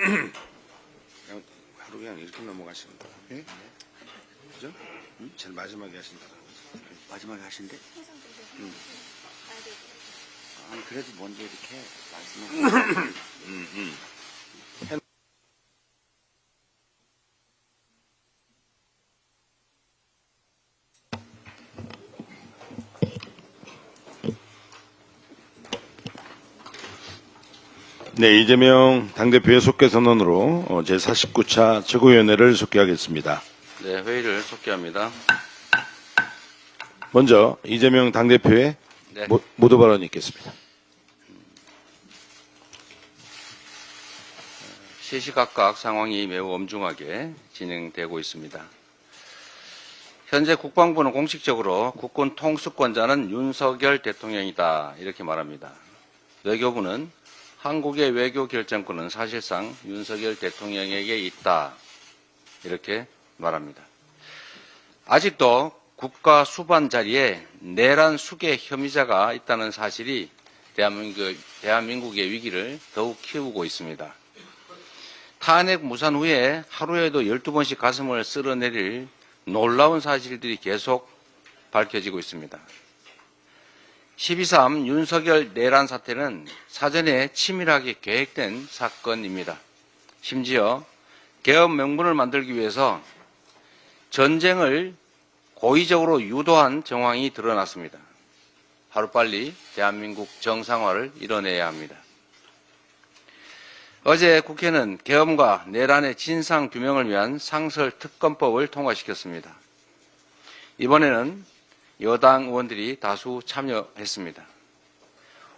하루 그냥 이렇게 넘어가시면 돼. 예? 그죠? 제일 마지막에 하신다. 마지막에 하신대? 아니, 그래도 먼저 이렇게 말씀을. 네, 이재명 당대표의 속개 선언으로 제49차 최고위원회를 속개하겠습니다. 네, 회의를 속개합니다. 먼저 이재명 당대표의 네. 모두 발언이 있겠습니다. 시시각각 상황이 매우 엄중하게 진행되고 있습니다. 현재 국방부는 공식적으로 국군 통수권자는 윤석열 대통령이다 이렇게 말합니다. 외교부는 한국의 외교 결정권은 사실상 윤석열 대통령에게 있다 이렇게 말합니다. 아직도 국가 수반 자리에 내란 수괴 혐의자가 있다는 사실이 대한민국의 위기를 더욱 키우고 있습니다. 탄핵 무산 후에 하루에도 12번씩 가슴을 쓸어내릴 놀라운 사실들이 계속 밝혀지고 있습니다. 12.3 윤석열 내란 사태는 사전에 치밀하게 계획된 사건입니다. 심지어 개업 명분을 만들기 위해서 전쟁을 고의적으로 유도한 정황이 드러났습니다. 하루빨리 대한민국 정상화를 이뤄내야 합니다. 어제 국회는 계엄과 내란의 진상 규명을 위한 상설특검법을 통과시켰습니다. 이번에는 여당 의원들이 다수 참여했습니다.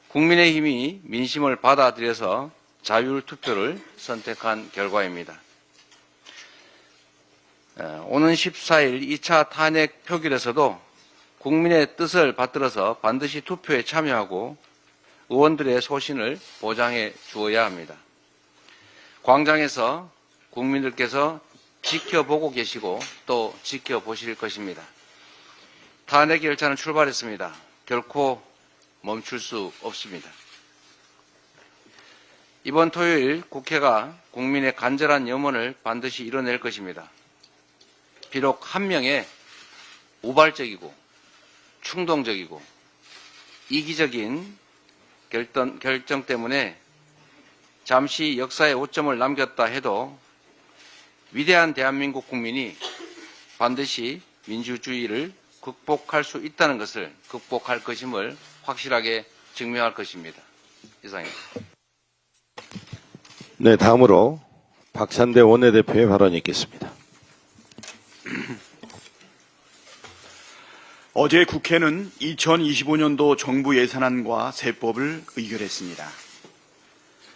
국민의힘이 민심을 받아들여서 자율투표를 선택한 결과입니다. 오는 14일 2차 탄핵 표결에서도 국민의 뜻을 받들어서 반드시 투표에 참여하고 의원들의 소신을 보장해 주어야 합니다. 광장에서 국민들께서 지켜보고 계시고 또 지켜보실 것입니다. 탄핵 열차는 출발했습니다. 결코 멈출 수 없습니다. 이번 토요일 국회가 국민의 간절한 염원을 반드시 이뤄낼 것입니다. 비록 한 명의 우발적이고 충동적이고 이기적인 결정 때문에 잠시 역사의 오점을 남겼다 해도 위대한 대한민국 국민이 반드시 민주주의를 극복할 수 있다는 것을 극복할 것임을 확실하게 증명할 것입니다. 이상입니다. 네, 다음으로 박찬대 원내대표의 발언이 있겠습니다. 어제 국회는 2025년도 정부 예산안과 세법을 의결했습니다.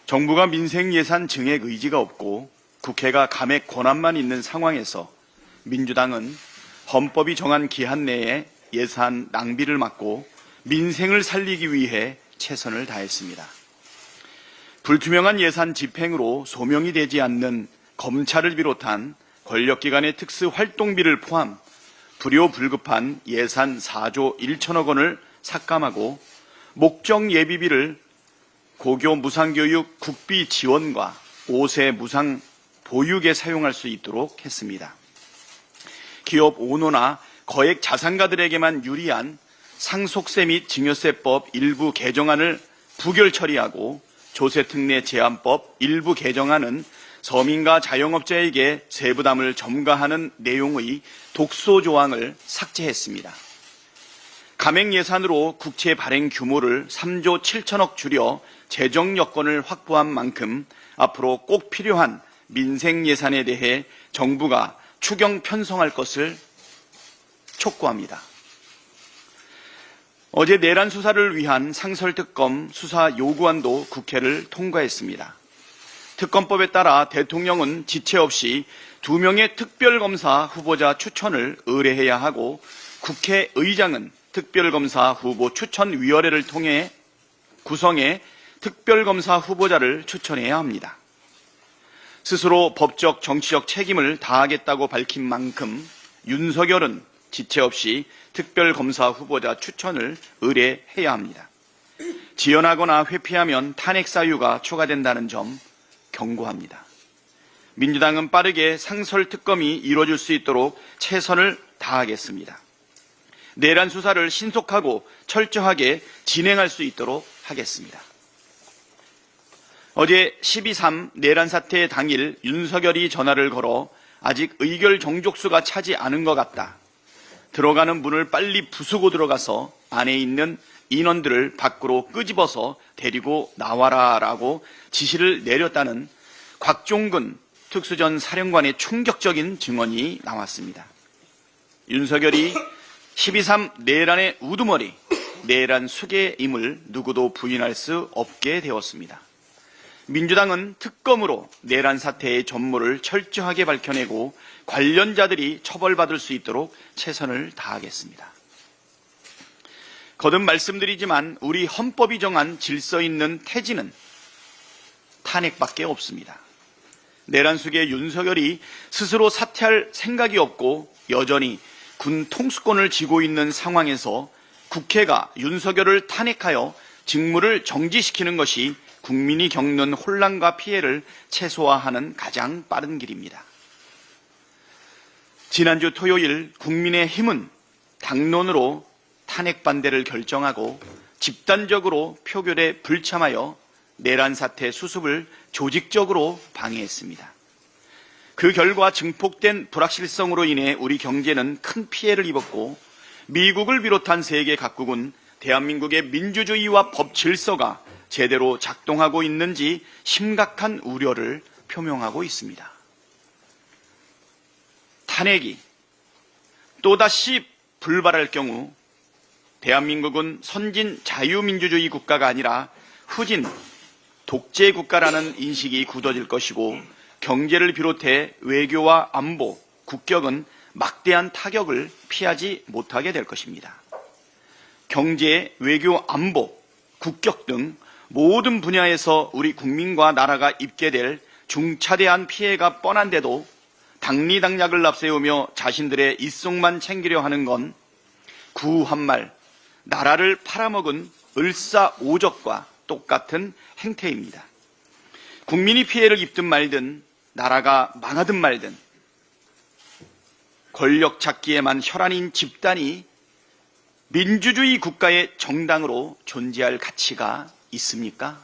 정부가 민생 예산 증액 의지가 없고 국회가 감액 권한만 있는 상황에서 민주당은 헌법이 정한 기한 내에 예산 낭비를 막고 민생을 살리기 위해 최선을 다했습니다. 불투명한 예산 집행으로 소명이 되지 않는 검찰을 비롯한 권력기관의 특수활동비를 포함 불효불급한 예산 4조 1천억 원을 삭감하고 목적 예비비를 고교 무상교육 국비 지원과 5세 무상 보육에 사용할 수 있도록 했습니다. 기업 오너나 거액 자산가들에게만 유리한 상속세 및 증여세법 일부 개정안을 부결 처리하고 조세특례 제한법 일부 개정안은 서민과 자영업자에게 세부담을 점가하는 내용의 독소 조항을 삭제했습니다. 감액 예산으로 국채 발행 규모를 3조 7천억 줄여 재정 여건을 확보한 만큼 앞으로 꼭 필요한 민생 예산에 대해 정부가 추경 편성할 것을 촉구합니다. 어제 내란 수사를 위한 상설특검 수사 요구안도 국회를 통과했습니다. 특검법에 따라 대통령은 지체 없이 2명의 특별검사 후보자 추천을 의뢰해야 하고 국회의장은 특별검사 후보 추천위원회를 통해 구성해 특별검사 후보자를 추천해야 합니다. 스스로 법적 정치적 책임을 다하겠다고 밝힌 만큼 윤석열은 지체 없이 특별검사 후보자 추천을 의뢰해야 합니다. 지연하거나 회피하면 탄핵 사유가 초과된다는 점 경고합니다. 민주당은 빠르게 상설특검이 이루어질 수 있도록 최선을 다하겠습니다. 내란 수사를 신속하고 철저하게 진행할 수 있도록 하겠습니다. 어제 12.3 내란 사태 당일 윤석열이 전화를 걸어 아직 의결 정족수가 차지 않은 것 같다. 들어가는 문을 빨리 부수고 들어가서 안에 있는 인원들을 밖으로 끄집어서 데리고 나와라라고 지시를 내렸다는 곽종근 특수전 사령관의 충격적인 증언이 나왔습니다. 윤석열이 12.3 내란의 우두머리, 내란 수괴임을 누구도 부인할 수 없게 되었습니다. 민주당은 특검으로 내란 사태의 전모를 철저하게 밝혀내고 관련자들이 처벌받을 수 있도록 최선을 다하겠습니다. 거듭 말씀드리지만 우리 헌법이 정한 질서 있는 태지는 탄핵밖에 없습니다. 내란 수괴 윤석열이 스스로 사퇴할 생각이 없고 여전히 군 통수권을 쥐고 있는 상황에서 국회가 윤석열을 탄핵하여 직무를 정지시키는 것이 국민이 겪는 혼란과 피해를 최소화하는 가장 빠른 길입니다. 지난주 토요일 국민의힘은 당론으로 탄핵 반대를 결정하고 집단적으로 표결에 불참하여 내란 사태 수습을 조직적으로 방해했습니다. 그 결과 증폭된 불확실성으로 인해 우리 경제는 큰 피해를 입었고 미국을 비롯한 세계 각국은 대한민국의 민주주의와 법 질서가 제대로 작동하고 있는지 심각한 우려를 표명하고 있습니다. 탄핵이 또다시 불발할 경우 대한민국은 선진 자유민주주의 국가가 아니라 후진 독재 국가라는 인식이 굳어질 것이고 경제를 비롯해 외교와 안보, 국격은 막대한 타격을 피하지 못하게 될 것입니다. 경제, 외교, 안보, 국격 등 모든 분야에서 우리 국민과 나라가 입게 될 중차대한 피해가 뻔한데도 당리당략을 앞세우며 자신들의 입속만 챙기려 하는 건 구한말 나라를 팔아먹은 을사오적과 똑같은 행태입니다. 국민이 피해를 입든 말든 나라가 망하든 말든 권력 잡기에만 혈안인 집단이 민주주의 국가의 정당으로 존재할 가치가 있습니까?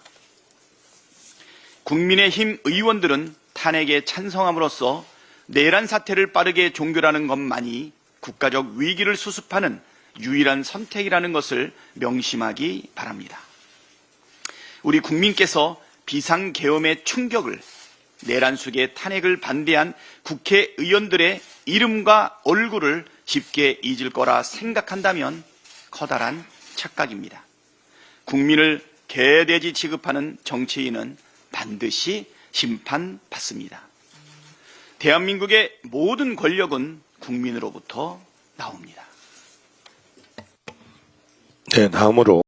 국민의힘 의원들은 탄핵에 찬성함으로써 내란 사태를 빠르게 종결하는 것만이 국가적 위기를 수습하는 유일한 선택이라는 것을 명심하기 바랍니다. 우리 국민께서 비상계엄의 충격을 내란 수괴 탄핵을 반대한 국회의원들의 이름과 얼굴을 쉽게 잊을 거라 생각한다면 커다란 착각입니다. 국민을 개돼지 취급하는 정치인은 반드시 심판받습니다. 대한민국의 모든 권력은 국민으로부터 나옵니다. 네, 다음으로